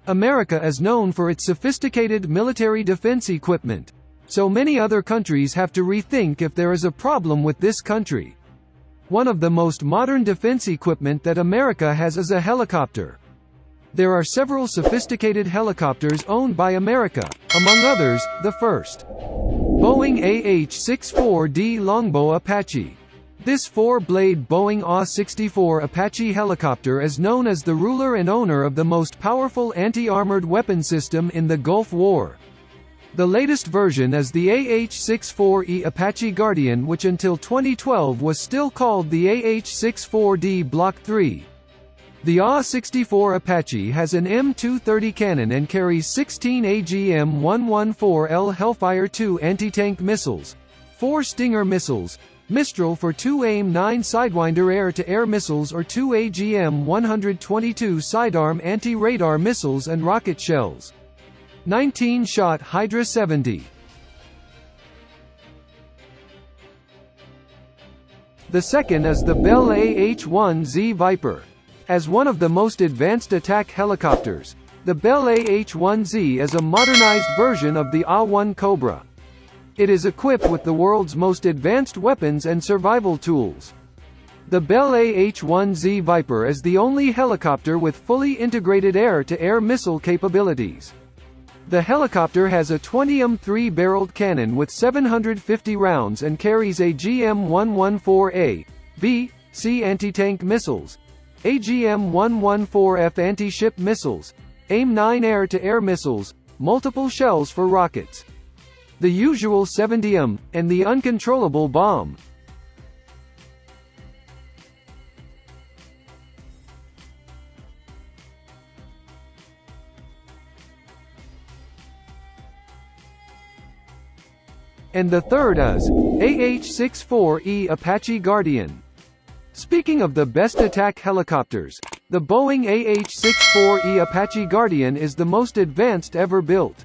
America is known for its sophisticated military defense equipment. So many other countries have to rethink if there is a problem with this country. One of the most modern defense equipment that America has is a helicopter. There are several sophisticated helicopters owned by America, among others, the first Boeing AH-64D Longbow Apache. This four-blade Boeing AH-64 Apache helicopter is known as the ruler and owner of the most powerful anti-armored weapon system in the Gulf War. The latest version is the AH-64E Apache Guardian, which until 2012 was still called the AH-64D Block 3. The AH-64 Apache has an M230 cannon and carries 16 AGM-114L Hellfire II anti-tank missiles, 4 Stinger missiles, Mistral for 2 AIM-9 Sidewinder air-to-air missiles or 2 AGM-122 sidearm anti-radar missiles and rocket shells. 19-shot Hydra 70. The second is the Bell AH-1Z Viper. As one of the most advanced attack helicopters, the Bell AH-1Z is a modernized version of the AH-1 Cobra. It is equipped with the world's most advanced weapons and survival tools. The Bell AH-1Z Viper is the only helicopter with fully integrated air-to-air missile capabilities. The helicopter has a 20mm 3-barreled cannon with 750 rounds and carries AGM-114A, B, C anti-tank missiles, AGM-114F anti-ship missiles, AIM-9 air-to-air missiles, multiple shells for rockets, the usual 70mm, and the uncontrollable bomb. And the third is AH-64E Apache Guardian. Speaking of the best attack helicopters, the Boeing AH-64E Apache Guardian is the most advanced ever built.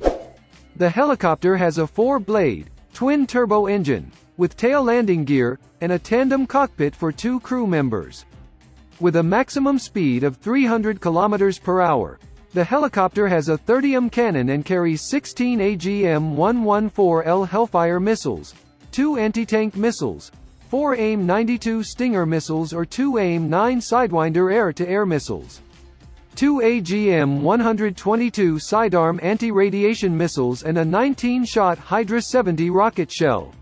The helicopter has a 4-blade, twin-turbo engine, with tail landing gear, and a tandem cockpit for 2 crew members. With a maximum speed of 300 km per hour, the helicopter has a 30mm cannon and carries 16 AGM-114L Hellfire missiles, 2 anti-tank missiles, 4 AIM-92 Stinger missiles or 2 AIM-9 Sidewinder air-to-air missiles, 2 AGM-122 sidearm anti-radiation missiles and a 19-shot Hydra 70 rocket shell.